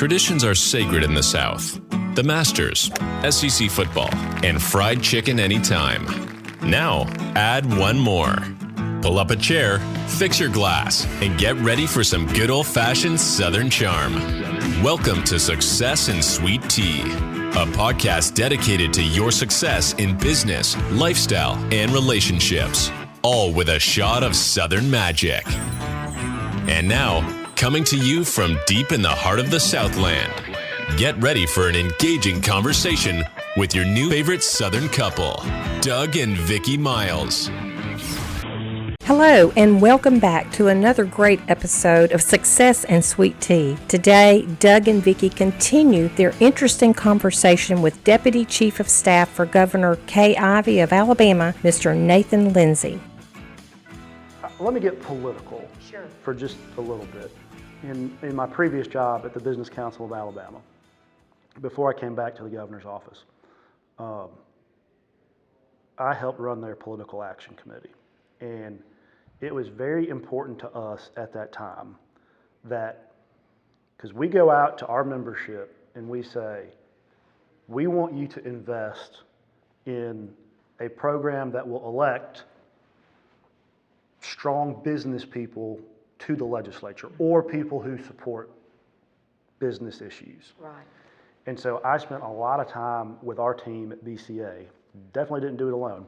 Traditions are sacred in the South. The Masters, SEC football, and fried chicken anytime. Now, add one more. Pull up a chair, fix your glass, and get ready for some good old-fashioned Southern charm. Welcome to Success and Sweet Tea, a podcast dedicated to your success in business, lifestyle, and relationships, all with a shot of Southern magic. And now, coming to you from deep in the heart of the Southland, get ready for an engaging conversation with your new favorite Southern couple, Doug and Vicki Miles. Hello, and welcome back to another great episode of Success and Sweet Tea. Today, Doug and Vicki continue their interesting conversation with Deputy Chief of Staff for Governor Ivey of Alabama, Mr. Nathan Lindsay. Let me get political for just a little bit. In my previous job at the Business Council of Alabama, before I came back to the governor's office, I helped run their political action committee. And it was very important to us at that time that, because we go out to our membership and we say, we want you to invest in a program that will elect strong business people to the legislature or people who support business issues. Right. And so I spent a lot of time with our team at BCA, definitely didn't do it alone,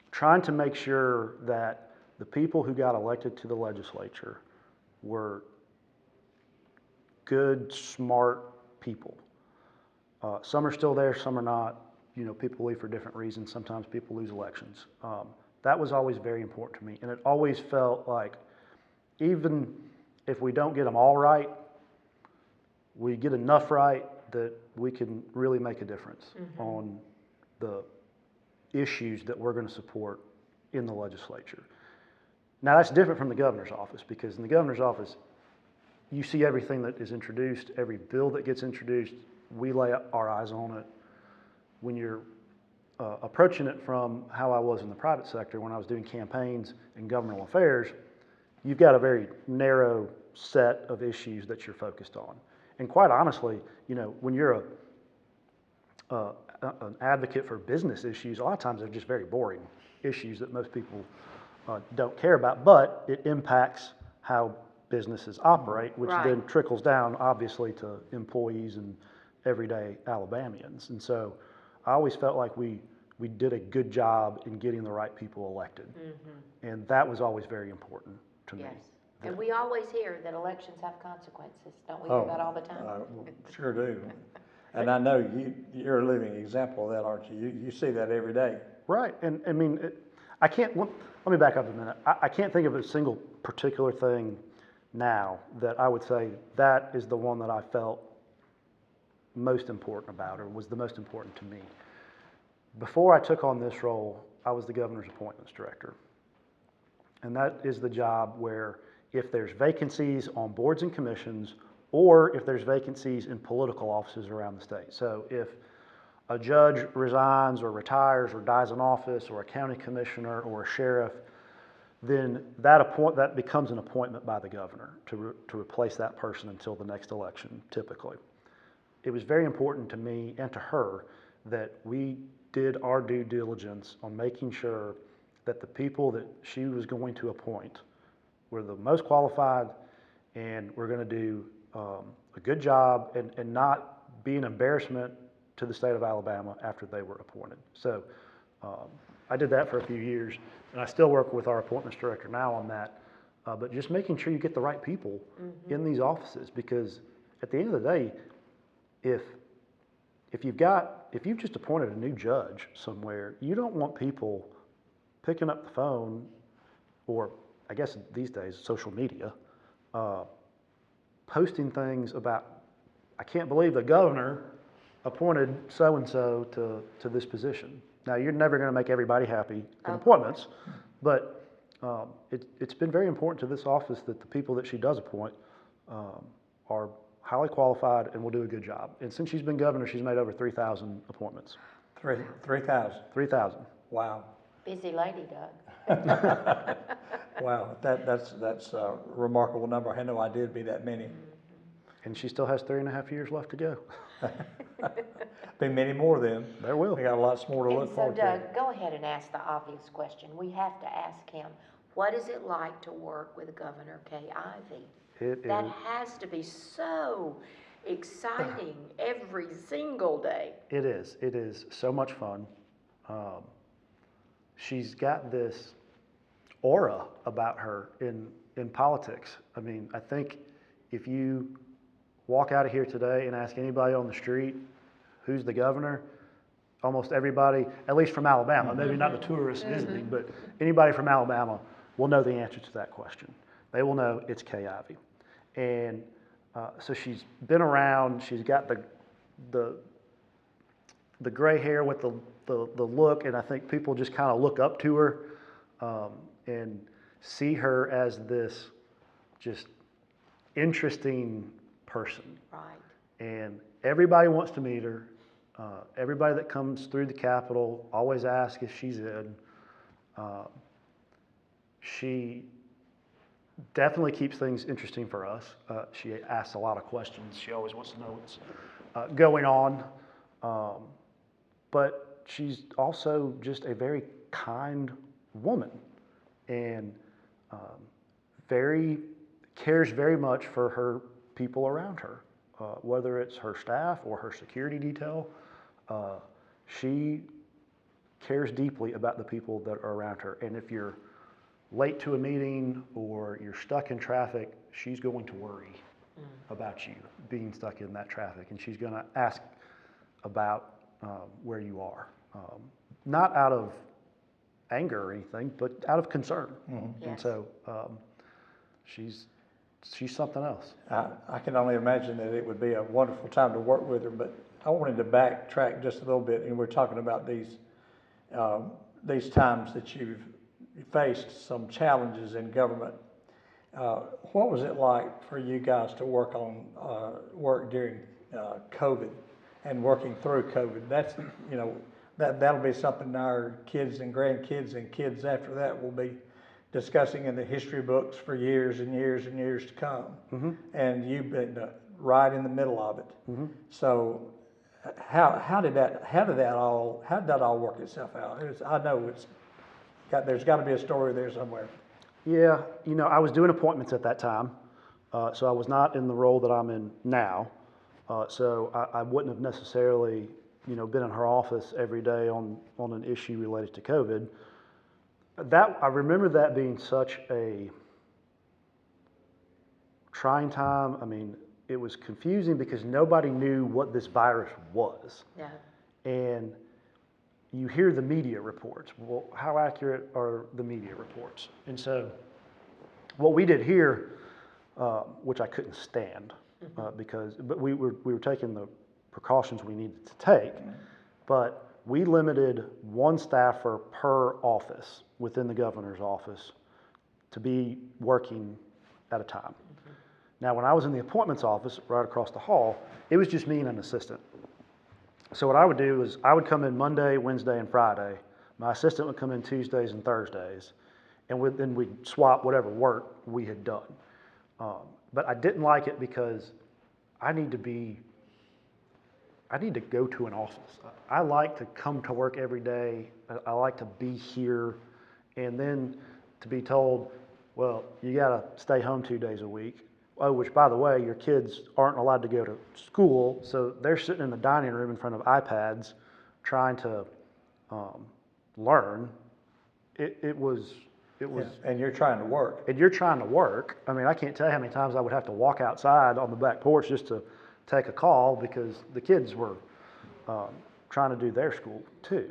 trying to make sure that the people who got elected to the legislature were good, smart people. Some are still there, some are not. You know, people leave for different reasons. Sometimes people lose elections. That was always very important to me. And it always felt like even if we don't get them all right, we get enough right that we can really make a difference on the issues that we're going to support in the legislature. Now that's different from the governor's office, because in the governor's office, you see everything that is introduced, every bill that gets introduced, we lay our eyes on it. When you're approaching it from how I was in the private sector when I was doing campaigns and governmental affairs, you've got a very narrow set of issues that you're focused on. And quite honestly, you know, when you're an advocate for business issues, a lot of times they're just very boring issues that most people don't care about, but it impacts how businesses operate, which then trickles down obviously to employees and everyday Alabamians. And so I always felt like we did a good job in getting the right people elected. And that was always very important to me. And we always hear that elections have consequences. Don't we hear that all the time? Sure do. And I know you're a living example of that, aren't you? You see that every day. Right. And I mean, let me back up a minute. I can't think of a single particular thing now that I would say that is the one that I felt most important about, or was the most important to me. Before I took on this role, I was the governor's appointments director. And that is the job where if there's vacancies on boards and commissions, or if there's vacancies in political offices around the state. So if a judge resigns or retires or dies in office, or a county commissioner or a sheriff, then that becomes an appointment by the governor to replace that person until the next election, typically. It was very important to me and to her that we did our due diligence on making sure that the people that she was going to appoint were the most qualified and were going to do a good job and not be an embarrassment to the state of Alabama after they were appointed. So I did that for a few years, and I still work with our appointments director now on that, but just making sure you get the right people in these offices, because at the end of the day, if you've just appointed a new judge somewhere, you don't want people picking up the phone, or I guess these days, social media, posting things about, I can't believe the governor appointed so-and-so to this position. Now, you're never going to make everybody happy in appointments, but it's been very important to this office that the people that she does appoint are highly qualified and will do a good job. And since she's been governor, she's made over 3,000 appointments. 3,000? 3,000. Wow. Busy lady, Doug. Wow, that's a remarkable number. I had no idea it'd be that many. And she still has 3.5 years left to go. Be many more then. There will. We got lots more to And look so forward to. Doug, go ahead and ask the obvious question. We have to ask him, what is it like to work with Governor Kay Ivey? That has to be so exciting every single day. It is. It is so much fun. She's got this aura about her in politics. I mean, I think if you walk out of here today and ask anybody on the street who's the governor, almost everybody, at least from Alabama, maybe not the tourists visiting, but anybody from Alabama will know the answer to that question. They will know it's Kay Ivey. And so she's been around. She's got the gray hair with the look, and I think people just kind of look up to her and see her as this just interesting person. Right. And everybody wants to meet her. Everybody that comes through the Capitol always asks if she's in. She definitely keeps things interesting for us. She asks a lot of questions. She always wants to know what's going on. But she's also just a very kind woman and cares very much for her people around her, whether it's her staff or her security detail. She cares deeply about the people that are around her. And if you're late to a meeting or you're stuck in traffic, she's going to worry about you being stuck in that traffic, and she's going to ask about where you are. Not out of anger or anything, but out of concern. Yes. And so she's something else. I can only imagine that it would be a wonderful time to work with her, but I wanted to backtrack just a little bit, and we're talking about these times that you've faced some challenges in government. What was it like for you guys to work during COVID and working through COVID? That's, that'll be something our kids and grandkids and kids after that will be discussing in the history books for years and years and years to come. And you've been right in the middle of it. So how did that all work itself out? I know there's got to be a story there somewhere. Yeah, I was doing appointments at that time, so I was not in the role that I'm in now. So I wouldn't have necessarily, been in her office every day on an issue related to COVID. I remember that being such a trying time. I mean, it was confusing because nobody knew what this virus was. Yeah. And you hear the media reports. Well, how accurate are the media reports? And so what we did here, which I couldn't stand, but we were taking the precautions we needed to take, but we limited one staffer per office within the governor's office to be working at a time. Now, when I was in the appointments office right across the hall, it was just me and an assistant. So what I would do is I would come in Monday, Wednesday, and Friday. My assistant would come in Tuesdays and Thursdays, and then we'd swap whatever work we had done. But I didn't like it because I need to go to an office. I like to come to work every day. I like to be here, and then to be told, well, you got to stay home 2 days a week. Oh, which, by the way, your kids aren't allowed to go to school, so they're sitting in the dining room in front of iPads trying to learn. It was. And you're trying to work. And you're trying to work. I mean, I can't tell you how many times I would have to walk outside on the back porch just to take a call because the kids were trying to do their school too.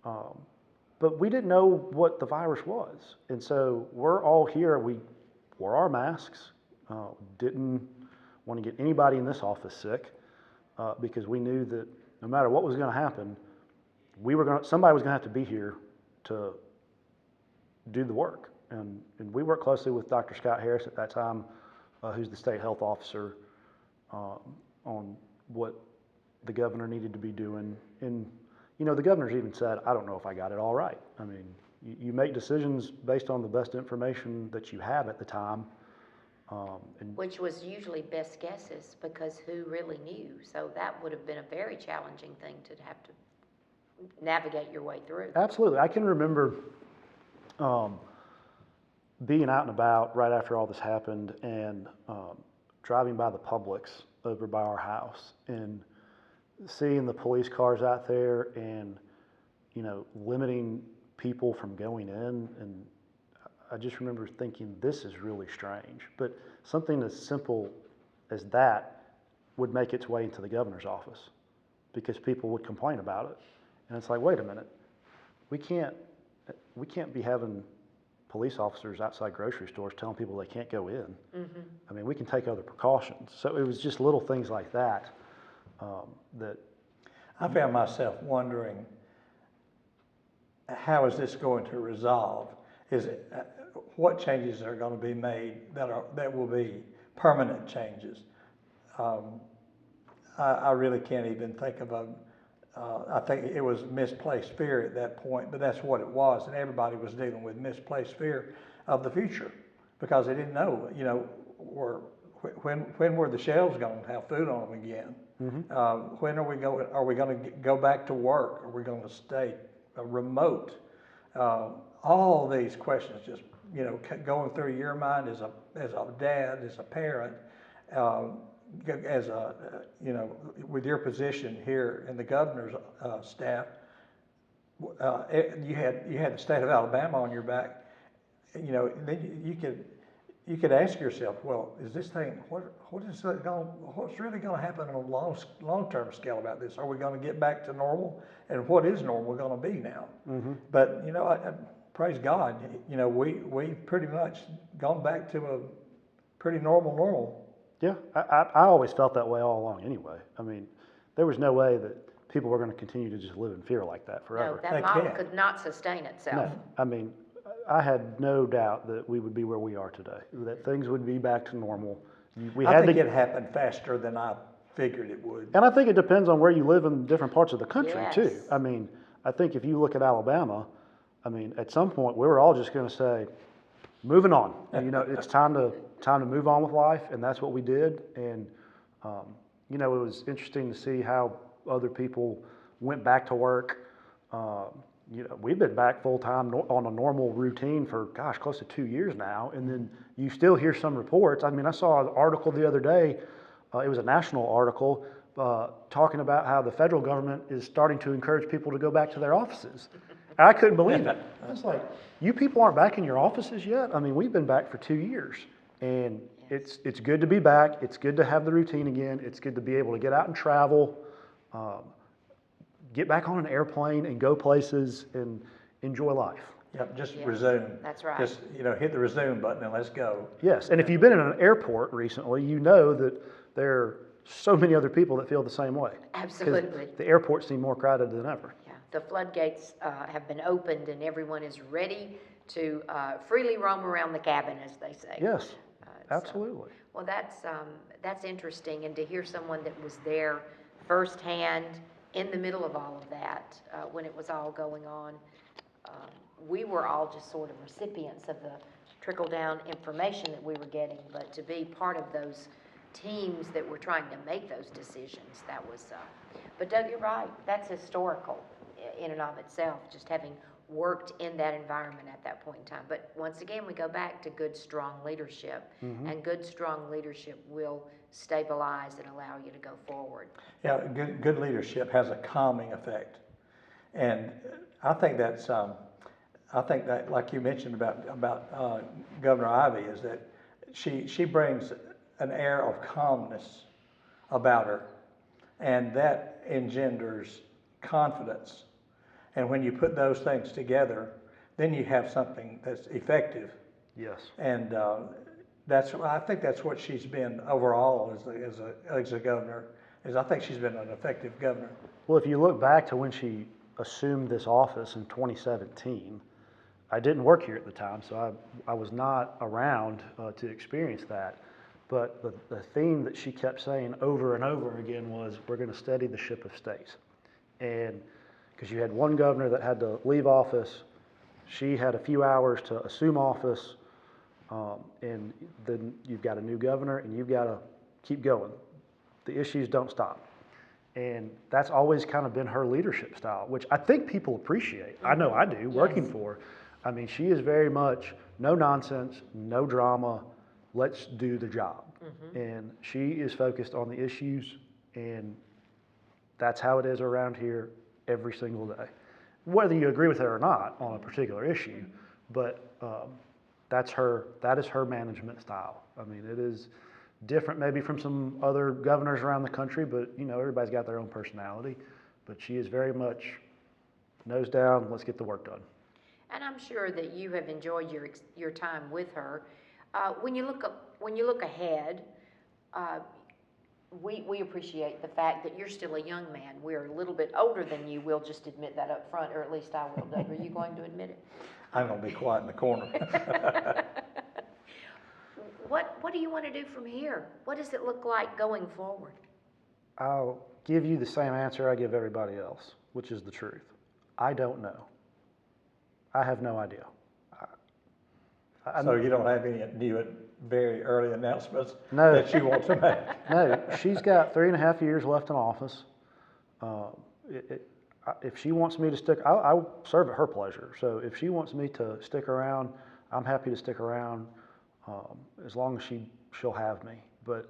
But we didn't know what the virus was, and so we're all here. We wore our masks. Didn't want to get anybody in this office sick because we knew that no matter what was going to happen, somebody was going to have to be here to do the work. And we worked closely with Dr. Scott Harris at that time, who's the state health officer, on what the governor needed to be doing. And the governor's even said, I don't know if I got it all right. I mean, you make decisions based on the best information that you have at the time. And Which was usually best guesses because who really knew? So that would have been a very challenging thing to have to navigate your way through. absolutely, I can remember being out and about right after all this happened and driving by the Publix over by our house and seeing the police cars out there and, limiting people from going in. And I just remember thinking, this is really strange. But something as simple as that would make its way into the governor's office because people would complain about it. And it's like, wait a minute, we can't be having police officers outside grocery stores telling people they can't go in. Mm-hmm. I mean, we can take other precautions. So it was just little things like that that. I found myself wondering, how is this going to resolve? What changes are going to be made that will be permanent changes? I really can't even think of I think it was misplaced fear at that point, but that's what it was, and everybody was dealing with misplaced fear of the future because they didn't know, when were the shelves going to have food on them again? Mm-hmm. When are we going to go back to work? Are we going to stay remote? All these questions just going through your mind as a dad, as a parent, as a with your position here in the governor's staff. You had the state of Alabama on your back. Then you could ask yourself, well, is this thing what's really going to happen on a long-term scale about this? Are we going to get back to normal? And what is normal going to be now? Mm-hmm. But praise God, we pretty much gone back to a pretty normal. Yeah, I always felt that way all along anyway. I mean, there was no way that people were going to continue to just live in fear like that forever. No, that model could not sustain itself. No, I mean, I had no doubt that we would be where we are today, that things would be back to normal. I think it happened faster than I figured it would. And I think it depends on where you live in different parts of the country, yes. too. I mean, I think if you look at Alabama, at some point we were all just going to say, moving on. And, it's time to move on with life, and that's what we did. And it was interesting to see how other people went back to work. We've been back full time on a normal routine for close to 2 years now, and then you still hear some reports. I mean, I saw an article the other day. It was a national article talking about how the federal government is starting to encourage people to go back to their offices. And I couldn't believe it. I was like, you people aren't back in your offices yet? I mean, we've been back for 2 years, and it's good to be back. It's good to have the routine again. It's good to be able to get out and travel, get back on an airplane and go places and enjoy life. Yep, just resume. That's right. Just, hit the resume button and let's go. Yes, and if you've been in an airport recently, you know that there are so many other people that feel the same way. Absolutely. The airports seem more crowded than ever. Yeah, the floodgates have been opened and everyone is ready to freely roam around the cabin, as they say. Yes, absolutely. Well, that's interesting, and to hear someone that was there firsthand in the middle of all of that, when it was all going on, we were all just sort of recipients of the trickle-down information that we were getting, but to be part of those teams that were trying to make those decisions, that was, but Doug, you're right, that's historical in and of itself, just having worked in that environment at that point in time. But once again, we go back to good, strong leadership, and good, strong leadership will stabilize and allow you to go forward. Yeah, good leadership has a calming effect, and I think that, like you mentioned about Governor Ivey, is that she brings an air of calmness about her, and that engenders confidence. And when you put those things together, then you have something that's effective. Yes. And I think that's what she's been overall as a governor. I think she's been an effective governor. Well, if you look back to when she assumed this office in 2017, I didn't work here at the time, so I was not around to experience that. But the theme that she kept saying over and over again was, we're going to steady the ship of state. And because you had one governor that had to leave office, she had a few hours to assume office. And then you've got a new governor, and you've got to keep going. The issues don't stop. And that's always kind of been her leadership style, which I think people appreciate. I know I do, working for her. I mean, she is very much no nonsense, no drama, let's do the job. And she is focused on the issues, and that's how it is around here every single day. Whether you agree with her or not on a particular issue, but that is her management style. I mean, it is different maybe from some other governors around the country, but everybody's got their own personality. But she is very much nose down, let's get the work done. And I'm sure that you have enjoyed your time with her. When you look ahead, we appreciate the fact that you're still a young man. We're a little bit older than you. We'll just admit that up front, or at least I will, Doug. Are you going to admit it? I'm going to be quiet in the corner. What do you want to do from here? What does it look like going forward? I'll give you the same answer I give everybody else, which is the truth. I don't know. I have no idea. So you don't have any new, very early announcements No. that you want to make? No, she's got 3.5 years left in office. If she wants me to stick, I'll serve at her pleasure. So if she wants me to stick around, I'm happy to stick around as long as she'll have me. But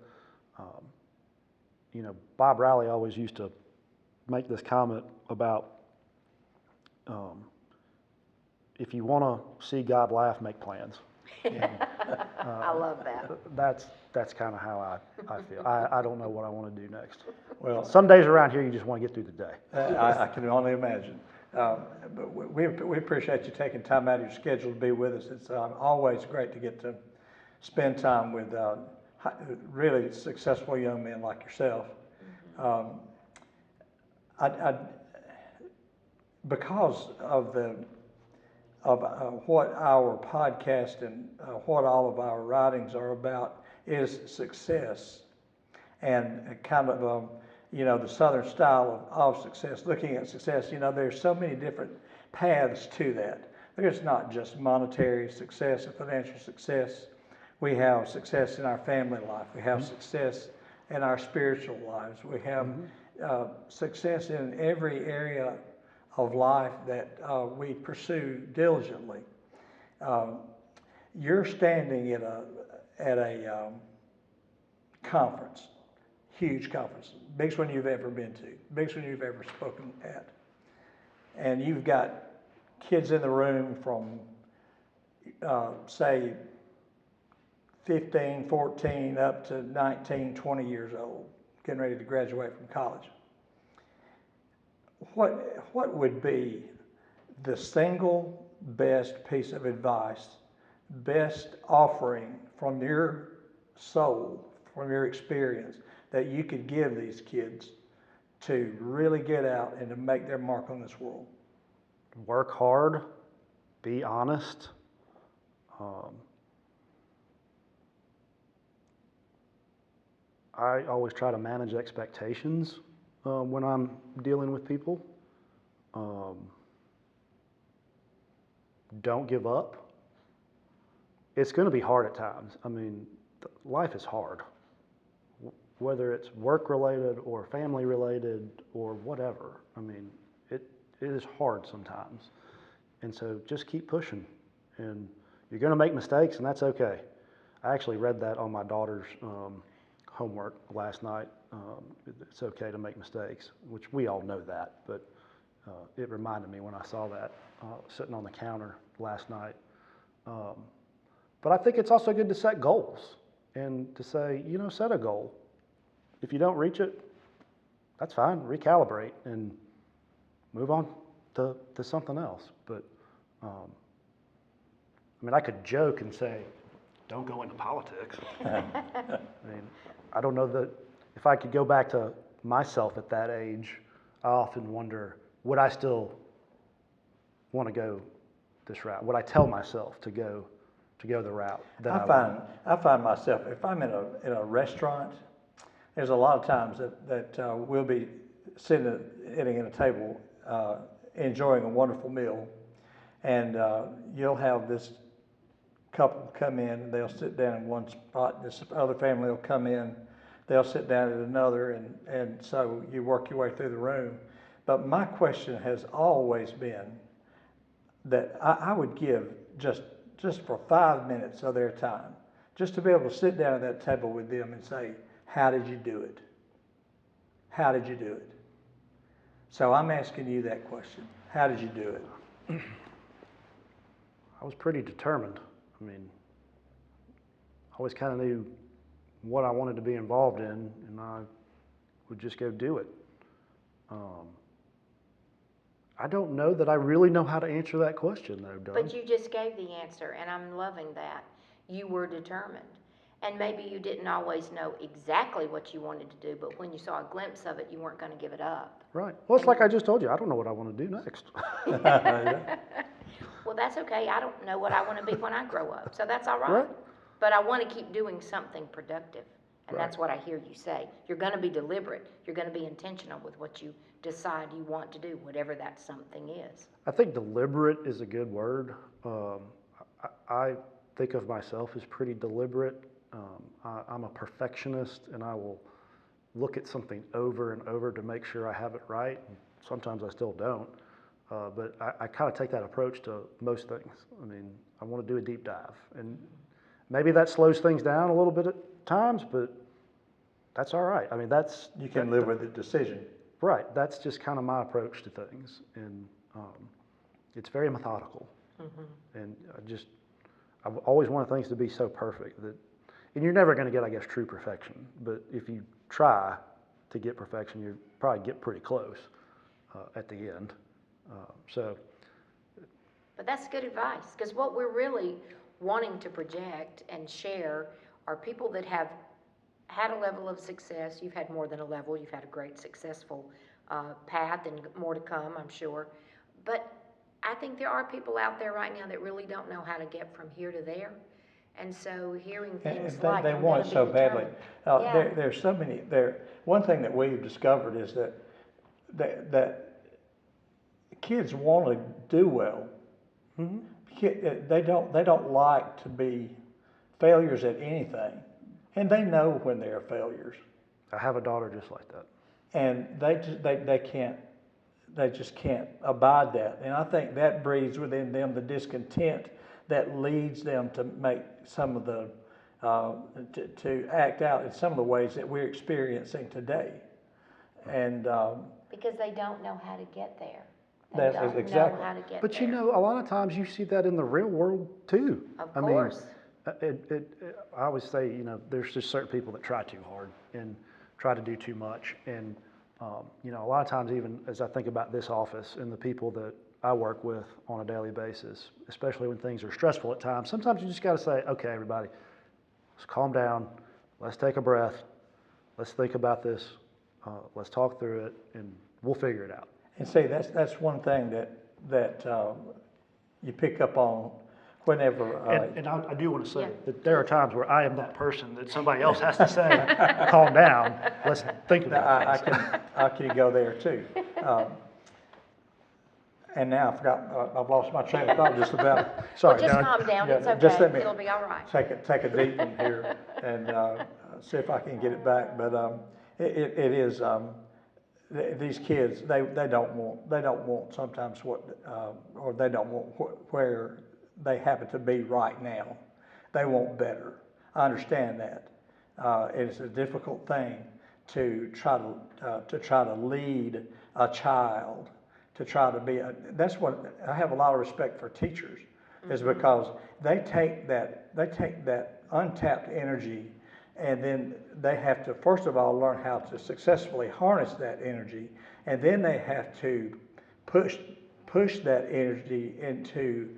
Bob Riley always used to make this comment about if you want to see God laugh, make plans. And, I love that. That's kind of how I feel. I don't know what I want to do next. Well, Some days around here, you just want to get through the day. I can only imagine. But we appreciate you taking time out of your schedule to be with us. It's always great to get to spend time with really successful young men like yourself. Because of what our podcast and what all of our writings are about is success, and kind of the Southern style of success. Looking at success, there's so many different paths to that. There's not just monetary success and financial success. We have success in our family life. We have success in our spiritual lives. We have success in every area of life that we pursue diligently. You're standing at a conference, huge conference, biggest one you've ever been to, biggest one you've ever spoken at, and you've got kids in the room from say 15, 14 up to 19, 20 years old, getting ready to graduate from college. What would be the single best piece of advice, best offering from your soul, from your experience, that you could give these kids to really get out and to make their mark on this world? Work hard, be honest. I always try to manage expectations when I'm dealing with people. Don't give up. It's going to be hard at times. I mean, life is hard, whether it's work related or family related or whatever. I mean, it is hard sometimes. And so just keep pushing, and you're going to make mistakes, and that's okay. I actually read that on my daughter's homework last night. It's okay to make mistakes, which we all know that, but it reminded me when I saw that sitting on the counter last night. But I think it's also good to set goals and to say, set a goal. If you don't reach it, that's fine, recalibrate and move on to something else. But I could joke and say, don't go into politics. I don't know that if I could go back to myself at that age, I often wonder, would I still want to go this route? Would I tell myself to go the route that I find myself, if I'm in a restaurant, there's a lot of times that we'll be sitting at a table enjoying a wonderful meal, and you'll have this couple come in and they'll sit down in one spot. This other family will come in, they'll sit down at another, and so you work your way through the room. But my question has always been that I would give just for 5 minutes of their time, just to be able to sit down at that table with them and say, how did you do it? How did you do it? So I'm asking you that question. How did you do it? I was pretty determined. I mean, I always kind of knew what I wanted to be involved in, and I would just go do it. I don't know that I really know how to answer that question, though, Doug. But you just gave the answer, and I'm loving that. You were determined. And maybe you didn't always know exactly what you wanted to do, but when you saw a glimpse of it, you weren't going to give it up. Right. Well, it's like I just told you, I don't know what I want to do next. Well, that's okay. I don't know what I want to be when I grow up, so that's all right. Right. But I want to keep doing something productive, and Right. that's what I hear you say. You're going to be deliberate. You're going to be intentional with what you decide you want to do, whatever that something is. I think deliberate is a good word. I think of myself as pretty deliberate. I'm a perfectionist, and I will look at something over and over to make sure I have it right. Sometimes I still don't, but I kind of take that approach to most things. I mean, I want to do a deep dive, and maybe that slows things down a little bit at times, but that's all right. I mean, You can live with the decision. Right. That's just kind of my approach to things, and it's very methodical. And I've always wanted things to be so perfect that, and you're never going to get, I guess, true perfection. But if you try to get perfection, you probably get pretty close at the end. But that's good advice, because what we're really wanting to project and share are people that have had a level of success. You've had more than a level. You've had a great successful path, and more to come, I'm sure. But I think there are people out there right now that really don't know how to get from here to there. And so hearing things like they want it so badly. Yeah. There's so many. One thing that we've discovered is that kids want to do well. They don't like to be failures at anything, and they know when they're failures. I have a daughter just like that, and they just can't abide that. And I think that breeds within them the discontent that leads them to make some of the to act out in some of the ways that we're experiencing today. And because they don't know how to get there. That's don't exactly. know how to get but there. you know, a lot of times you see that in the real world too. Of course. I mean, I always say, you know, there's just certain people that try too hard and try to do too much, and you know, a lot of times, even as I think about this office and the people that I work with on a daily basis, especially when things are stressful at times, sometimes you just got to say, okay, everybody, let's calm down, let's take a breath, let's think about this, let's talk through it, and we'll figure it out. And see, that's one thing that you pick up on whenever. And I do want to say Yeah. that there are times where I am that person that somebody else has to say, calm down, let's think about things. I can go there too. And now I forgot, I've lost my train of thought just about. Sorry, Well, just Doug. calm down. Yeah, It's okay. just let me It'll be all right. Take a deep one here and see if I can get it back. But it is these kids. They don't want sometimes what or they don't want where they happen to be right now. They want better. I understand that. It's a difficult thing to try to lead a child, to try to be that's what I have a lot of respect for teachers, is because they take that untapped energy, and then they have to first of all learn how to successfully harness that energy, and then they have to push that energy into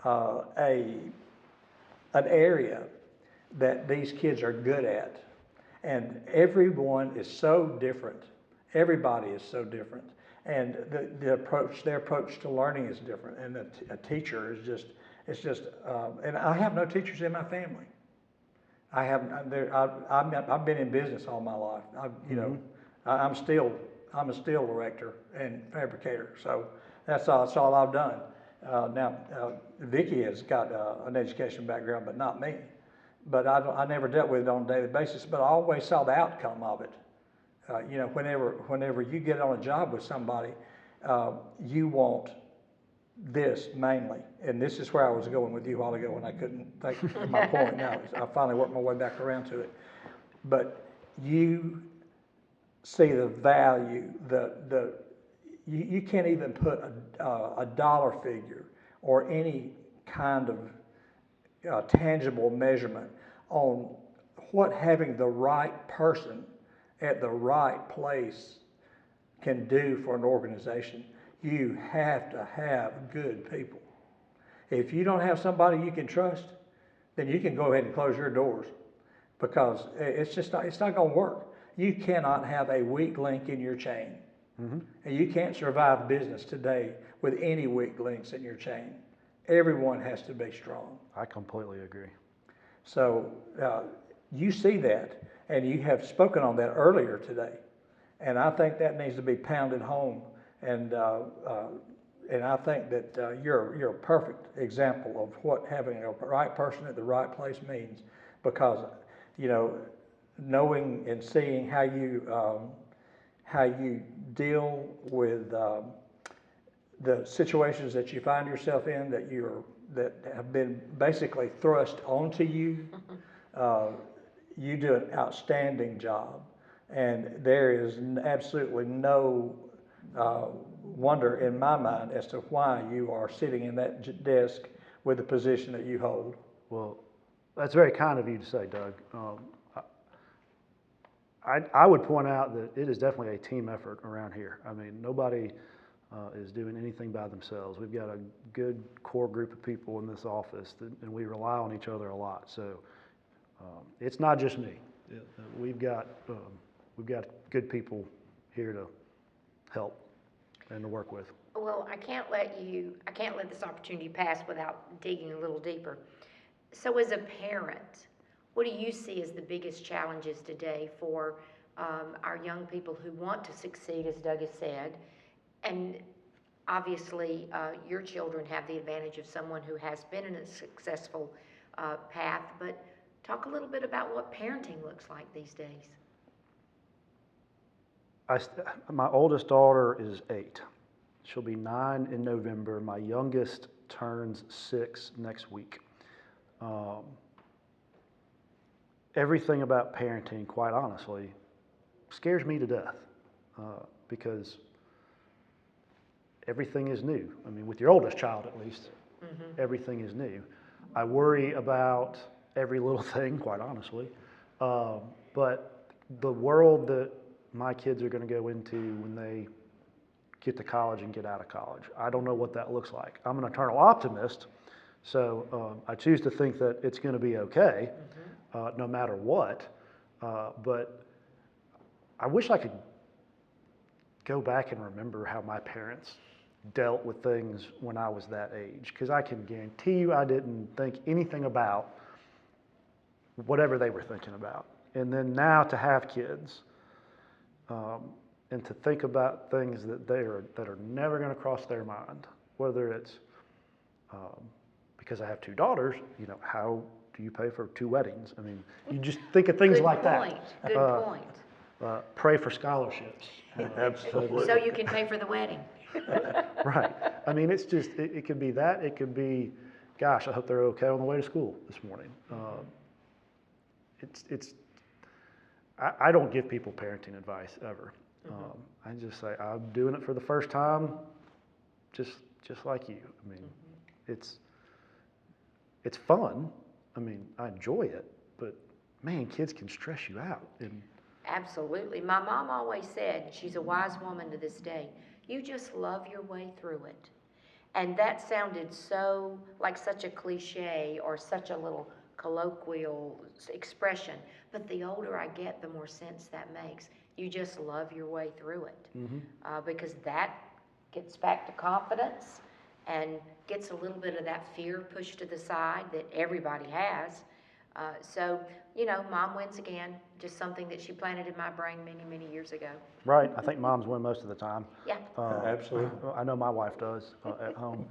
an area that these kids are good at. And everyone is so different. Everybody is so different. And their approach to learning is different. And a teacher is just, and I have no teachers in my family. I've been in business all my life. I'm a steel erector and fabricator. So that's all I've done. Vicky has got an education background, but not me. But I never dealt with it on a daily basis, but I always saw the outcome of it. Whenever you get on a job with somebody, you want this mainly. And this is where I was going with you a while ago when I couldn't think of my point. Now I finally worked my way back around to it. But you see the value, you can't even put a dollar figure or any kind of tangible measurement on what having the right person at the right place can do for an organization. You have to have good people. If you don't have somebody you can trust, then you can go ahead and close your doors, because it's not going to work. You cannot have a weak link in your chain. Mm-hmm. And you can't survive business today with any weak links in your chain. Everyone has to be strong. I completely agree. So you see that, and you have spoken on that earlier today. And I think that needs to be pounded home. And I think that you're a perfect example of what having a right person at the right place means, because knowing and seeing how you deal with the situations that you find yourself in that have been basically thrust onto you. You do an outstanding job, and there is absolutely no wonder in my mind as to why you are sitting in that desk with the position that you hold. Well, that's very kind of you to say, Doug. I would point out that it is definitely a team effort around here. I mean, nobody is doing anything by themselves. We've got a good core group of people in this office, and we rely on each other a lot. So it's not just me. We've got good people here to help and to work with. Well, I can't let this opportunity pass without digging a little deeper. So as a parent, what do you see as the biggest challenges today for our young people who want to succeed, as Doug has said? And obviously, your children have the advantage of someone who has been in a successful path, but talk a little bit about what parenting looks like these days. My oldest daughter is 8. She'll be 9 in November. My youngest turns 6 next week. Everything about parenting, quite honestly, scares me to death because everything is new. I mean, with your oldest child at least, everything is new. I worry about every little thing, quite honestly, but the world that my kids are going to go into when they get to college and get out of college, I don't know what that looks like. I'm an eternal optimist, so I choose to think that it's going to be okay. No matter what, but I wish I could go back and remember how my parents dealt with things when I was that age, because I can guarantee you I didn't think anything about whatever they were thinking about. And then now to have kids and to think about things that are never going to cross their mind, whether it's because I have 2 daughters, how do you pay for 2 weddings? I mean, you just think of things like that. Good point. Pray for scholarships. Absolutely. So you can pay for the wedding. Right. I mean, it's just, it could be that. It could be, gosh, I hope they're okay on the way to school this morning. I don't give people parenting advice ever. I just say, I'm doing it for the first time, just like you. I mean, it's fun. I mean, I enjoy it, but man, kids can stress you out. Absolutely. My mom always said, she's a wise woman to this day, you just love your way through it. And that sounded so like such a cliche or such a little colloquial expression. But the older I get, the more sense that makes. You just love your way through it. Because that gets back to confidence and gets a little bit of that fear pushed to the side that everybody has. So, you know, Mom wins again, just something that she planted in my brain many, many years ago. Right, I think moms win most of the time. Yeah. Absolutely. I know my wife does at home.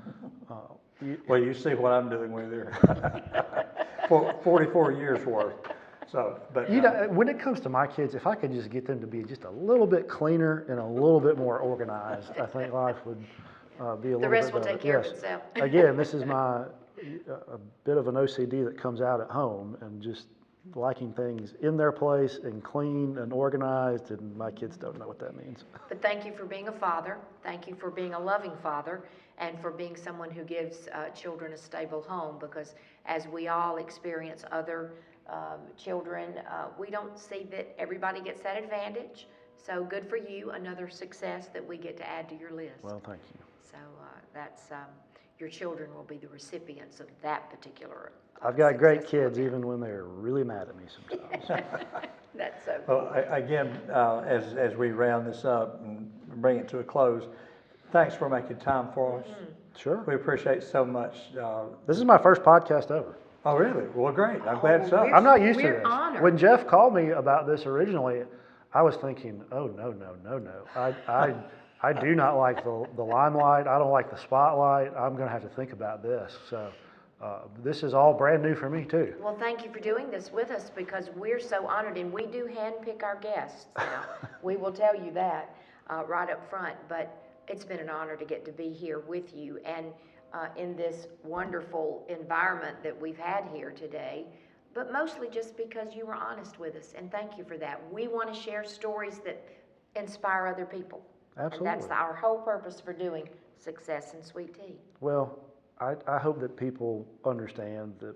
Well, you see what I'm doing with her. For 44 years worth. So, but You know, when it comes to my kids, if I could just get them to be just a little bit cleaner and a little bit more organized, I think life would be a little bit better. The rest will take care of Yes. itself. Again, this is a bit of an OCD that comes out at home, and just liking things in their place and clean and organized, and my kids don't know what that means. But thank you for being a father. Thank you for being a loving father, and for being someone who gives children a stable home, because as we all experience other children, we don't see that everybody gets that advantage. So good for you, another success that we get to add to your list. Well, thank you. So that's, your children will be the recipients of that particular I've got great successful kids, even when they're really mad at me sometimes. That's so well, again, as we round this up and bring it to a close, thanks for making time for us. Sure. We appreciate so much. This is my first podcast ever. Oh, really? Well, great. I'm glad so. we're- I'm not used to We're this. honored. When Jeff called me about this originally, I was thinking, oh, no. I do not like the limelight. I don't like the spotlight. I'm going to have to think about this. So this is all brand new for me, too. Well, thank you for doing this with us, because we're so honored, and we do handpick our guests now. We will tell you that right up front, but it's been an honor to get to be here with you, and in this wonderful environment that we've had here today, but mostly just because you were honest with us, and thank you for that. We want to share stories that inspire other people. Absolutely. And that's our whole purpose for doing Success and Sweet Tea. Well, I hope that people understand that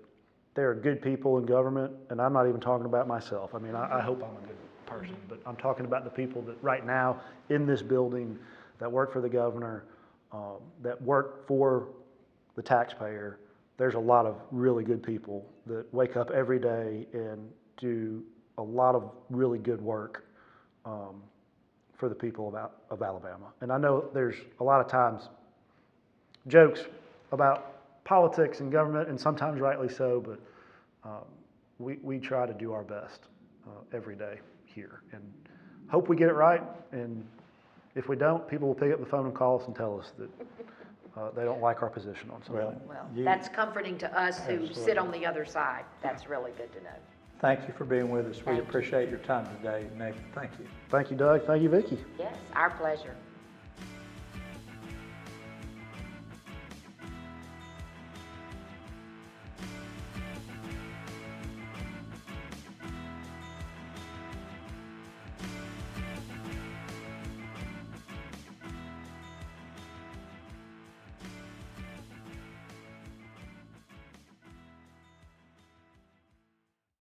there are good people in government, and I'm not even talking about myself. I mean, I hope I'm a good person, but I'm talking about the people that right now in this building that work for the governor, that work for the taxpayer. There's a lot of really good people that wake up every day and do a lot of really good work for the people of Alabama. And I know there's a lot of times jokes about politics and government, and sometimes rightly so, but we try to do our best every day here, and hope we get it right. And if we don't, people will pick up the phone and call us and tell us that they don't like our position on something. Well, that's comforting to us who sit on the other side. That's really good to know. Thank you for being with us. We Thank you. appreciate your time today, Nathan. Thank you. Thank you, Doug. Thank you, Vicki. Yes, our pleasure.